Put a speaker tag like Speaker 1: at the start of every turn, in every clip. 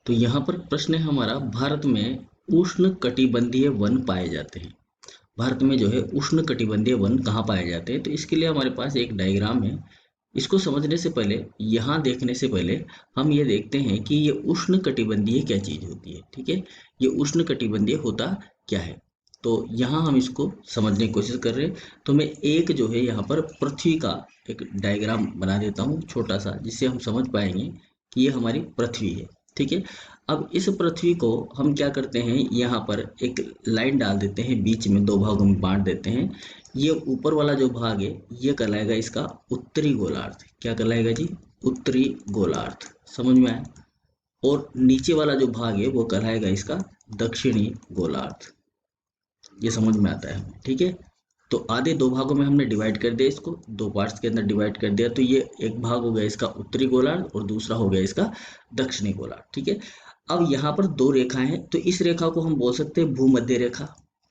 Speaker 1: तो यहाँ पर प्रश्न है हमारा, भारत में उष्ण कटिबंधीय वन पाए जाते हैं। भारत में जो है उष्ण कटिबंधीय वन कहाँ पाए जाते हैं, तो इसके लिए हमारे पास एक डायग्राम है। इसको समझने से पहले, यहाँ देखने से पहले हम ये देखते हैं कि ये उष्ण कटिबंधीय क्या चीज़ होती है। ठीक है, ये उष्ण कटिबंधीय होता क्या है, तो यहाँ हम इसको समझने की कोशिश कर रहे हैं। तो मैं एक जो है यहाँ पर पृथ्वी का एक डायग्राम बना देता हूँ छोटा सा, जिससे हम समझ पाएंगे कि ये हमारी पृथ्वी है। ठीक है, अब इस पृथ्वी को हम क्या करते हैं, यहाँ पर एक लाइन डाल देते हैं, बीच में दो भागों में बांट देते हैं। ये ऊपर वाला जो भाग है ये कहलाएगा इसका उत्तरी गोलार्ध। क्या कहलाएगा जी? उत्तरी गोलार्ध। समझ में आया? और नीचे वाला जो भाग है वो कहलाएगा इसका दक्षिणी गोलार्ध। ये समझ में आता है? ठीक है, तो आधे दो भागों में हमने डिवाइड कर दिया, इसको दो पार्ट्स के अंदर डिवाइड कर दिया। तो ये एक भाग हो गया इसका उत्तरी गोलार्ध और दूसरा हो गया इसका दक्षिणी गोलार्ध। ठीक है, अब यहाँ पर दो रेखाएं हैं, तो इस रेखा को हम बोल सकते हैं भूमध्य रेखा।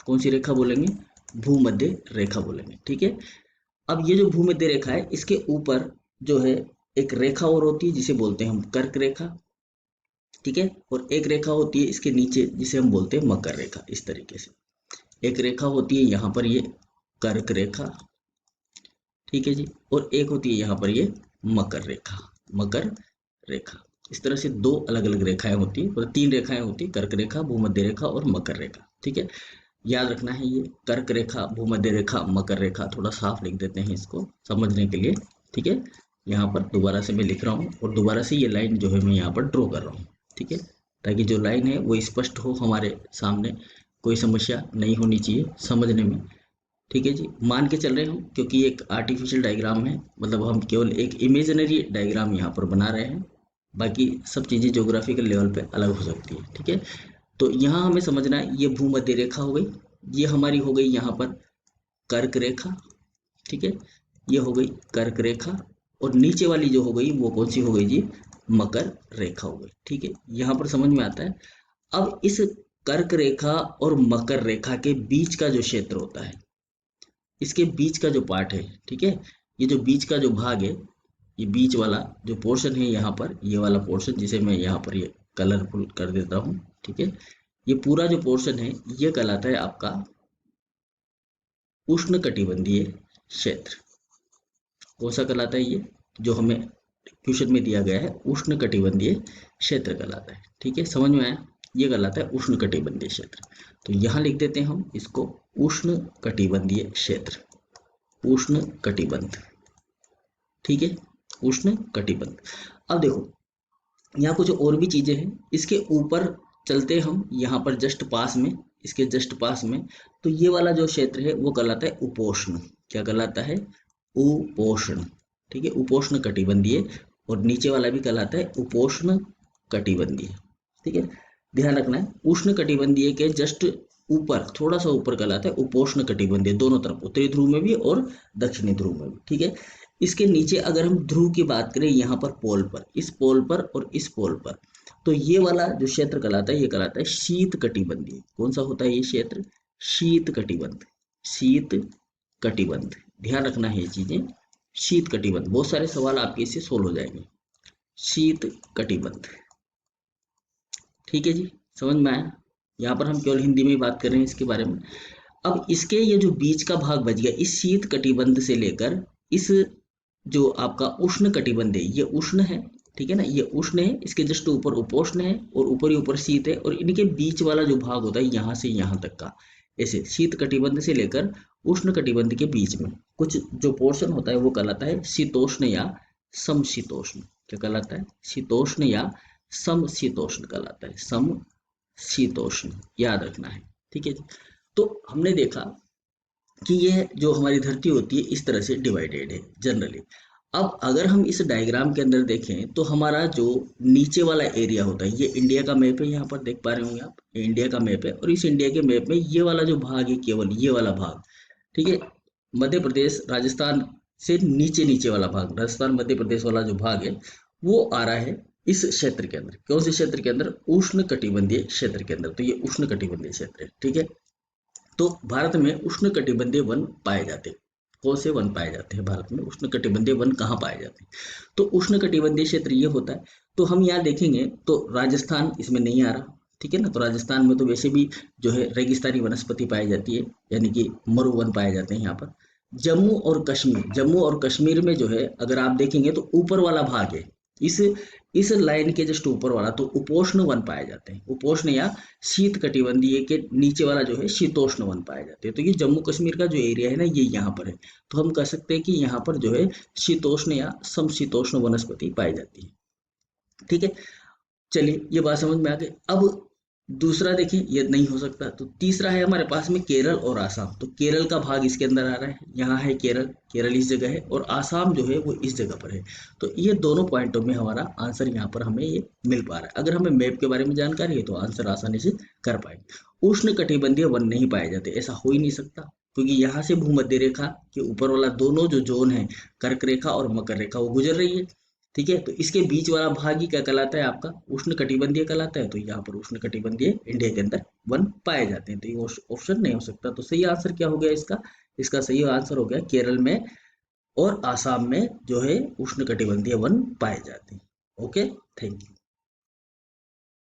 Speaker 1: कौन सी रेखा बोलेंगे? भूमध्य रेखा बोलेंगे। ठीक है, अब ये जो भूमध्य रेखा है इसके ऊपर जो है एक रेखा और होती है जिसे बोलते हैं हम कर्क रेखा। ठीक है, और एक रेखा होती है इसके नीचे जिसे हम बोलते हैं मकर रेखा। इस तरीके से एक रेखा होती है यहाँ पर, ये कर्क रेखा। ठीक है जी, और एक होती है यहाँ पर ये मकर रेखा। मकर रेखा, इस तरह से दो अलग अलग रेखाएं होती है, मतलब तीन रेखाएं होती है, कर्क रेखा, भूमध्य रेखा और मकर रेखा। ठीक है, याद रखना है ये कर्क रेखा, भूमध्य रेखा, मकर रेखा। थोड़ा साफ लिख देते हैं इसको समझने के लिए। ठीक है, यहाँ पर दोबारा से मैं लिख रहा हूँ और दोबारा से ये लाइन जो है मैं यहाँ पर ड्रॉ कर रहा हूँ। ठीक है, ताकि जो लाइन है वो स्पष्ट हो हमारे सामने, कोई समस्या नहीं होनी चाहिए समझने में। ठीक है जी, मान के चल रहे हम, क्योंकि एक आर्टिफिशियल डायग्राम है, मतलब हम केवल एक इमेजिनरी डायग्राम यहाँ पर बना रहे हैं। बाकी सब चीज़ें ज्योग्राफिकल लेवल पे अलग हो सकती है। ठीक है, तो यहाँ हमें समझना है, ये भूमध्य रेखा हो गई, ये हमारी हो गई यहाँ पर कर्क रेखा। ठीक है, ये हो गई कर्क रेखा, और नीचे वाली जो हो गई वो कौन सी हो गई जी? मकर रेखा हो गई। ठीक है, यहाँ पर समझ में आता है। अब इस कर्क रेखा और मकर रेखा के बीच का जो क्षेत्र होता है, इसके बीच का जो पार्ट है, ठीक है, ये जो बीच का जो भाग है, ये बीच वाला जो पोर्शन है यहाँ पर, ये वाला पोर्शन जिसे मैं यहाँ पर ये कलरफुल कर देता हूँ। ठीक है, ये पूरा जो पोर्शन है ये कहलाता है आपका उष्ण कटिबंधीय क्षेत्र। कौन सा कहलाता है? ये जो हमें क्वेश्चन में दिया गया है उष्ण कटिबंधीय क्षेत्र कहलाता है। ठीक है, समझ में आया? ये कहलाता है उष्ण कटिबंधीय क्षेत्र। तो यहाँ लिख देते हैं हम इसको उष्ण कटिबंधीय क्षेत्र, उष्ण कटिबंध। ठीक है, उष्ण कटिबंध। अब देखो यहाँ कुछ और भी चीजें हैं, इसके ऊपर चलते हम यहाँ पर जस्ट पास में, इसके जस्ट पास में, तो ये वाला जो क्षेत्र है वो कहलाता है उपोष्ण। क्या कहलाता है? उपोष्ण। ठीक है, उपोष्ण कटिबंधीय, और नीचे वाला भी कहलाता है उपोष्ण कटिबंधीय। ठीक है, ध्यान रखना है, उष्ण कटिबंधीय के जस्ट ऊपर, थोड़ा सा ऊपर कहलाता है उपोष्ण कटिबंधीय, दोनों तरफ, उत्तरी ध्रुव में भी और दक्षिणी ध्रुव में भी। ठीक है, इसके नीचे अगर हम ध्रुव की बात करें, यहाँ पर पोल पर, इस पोल पर और इस पोल पर, तो ये वाला जो क्षेत्र कहलाता है ये कहलाता है शीत कटिबंधीय। कौन सा होता है ये क्षेत्र? शीत कटिबंध। शीत कटिबंध, ध्यान रखना है ये चीजें। शीत कटिबंध, बहुत सारे सवाल आपके इससे सोल्व हो जाएंगे। शीत कटिबंध। ठीक है जी, समझ में आया? यहाँ पर हम केवल हिंदी में ही बात कर रहे हैं इसके बारे में। अब इसके ये जो बीच का भाग बच गया, इस शीत कटिबंध से लेकर इस जो आपका उष्ण कटिबंध है, ये उष्ण है। ठीक है ना, ये उष्ण है, इसके जस्ट ऊपर उपोष्ण है और ऊपर ही ऊपर शीत है, और इनके बीच वाला जो भाग होता है यहाँ से यहाँ तक का, ऐसे शीत कटिबंध से लेकर उष्ण कटिबंध के बीच में कुछ जो पोर्शन होता है वो कहलाता है शीतोष्ण या समशीतोष्ण। क्या कहलाता है? शीतोष्ण या समशीतोष्ण कहलाता है, समशीतोष्ण, याद रखना है। ठीक है जी, तो हमने देखा कि यह जो हमारी धरती होती है इस तरह से डिवाइडेड है जनरली। अब अगर हम इस डायग्राम के अंदर देखें तो हमारा जो नीचे वाला एरिया होता है, ये इंडिया का मैप है, यहाँ पर देख पा रहे होंगे आप, ये इंडिया का मैप है, और इस इंडिया के मैप में ये वाला जो भाग है, केवल ये वाला भाग, ठीक है, मध्य प्रदेश राजस्थान से नीचे, नीचे वाला भाग, राजस्थान मध्य प्रदेश वाला जो भाग है वो आ रहा है इस क्षेत्र के अंदर। कौन से क्षेत्र के अंदर? उष्ण कटिबंधीय क्षेत्र के अंदर। तो ये उष्ण कटिबंधीय क्षेत्र है। ठीक है, तो भारत में उष्ण कटिबंधीय वन पाए जाते हैं। कौन से वन पाए जाते हैं भारत में, उष्णकटिबंधीय वन कहाँ पाए जाते हैं। तो उष्णकटिबंधीय क्षेत्र ये होता है। तो हम यहाँ देखेंगे तो राजस्थान इसमें नहीं आ रहा, ठीक है ना। तो राजस्थान में तो वैसे भी जो है रेगिस्तानी वनस्पति पाई जाती है, यानी कि मरुवन पाए जाते हैं यहाँ पर। जम्मू और कश्मीर में जो है अगर आप देखेंगे तो ऊपर वाला भाग है, इस इस लाइन के जस्ट ऊपर वाला तो उपोष्ण वन पाए जाते हैं। उपोष्ण या शीत कटिबंधीय के नीचे वाला जो है शीतोष्ण वन पाए जाते हैं। तो ये जम्मू कश्मीर का जो एरिया है ना, ये यहाँ पर है। तो हम कह सकते हैं कि यहाँ पर जो है शीतोष्ण या समशीतोष्ण वनस्पति पाई जाती है, ठीक है। चलिए ये बात समझ में आ गई। अब दूसरा देखिए ये नहीं हो सकता, तो तीसरा है हमारे पास में केरल और आसाम। तो केरल का भाग इसके अंदर आ रहा है, यहाँ है केरल, केरल इस जगह है, और आसाम जो है वो इस जगह पर है। तो ये दोनों पॉइंटों में हमारा आंसर यहाँ पर हमें ये मिल पा रहा है। अगर हमें मैप के बारे में जानकारी है तो आंसर आसानी से कर पाएंगे। उष्ण कटिबंधीय वन नहीं पाए जाते, ऐसा हो ही नहीं सकता, क्योंकि यहाँ से भूमध्य रेखा के ऊपर वाला दोनों जो जोन है, कर्क रेखा और मकर रेखा, वो गुजर रही है, ठीक है। तो इसके बीच वाला भाग ही क्या कहलाता है, आपका उष्ण कटिबंधीय कहलाता है। तो यहाँ पर उष्ण कटिबंधीय इंडिया के अंदर वन पाए जाते हैं, तो ये ऑप्शन नहीं हो सकता। तो सही आंसर क्या हो गया इसका, इसका सही आंसर हो गया केरल में और आसाम में जो है उष्ण कटिबंधीय वन पाए जाते हैं। Okay, thank you.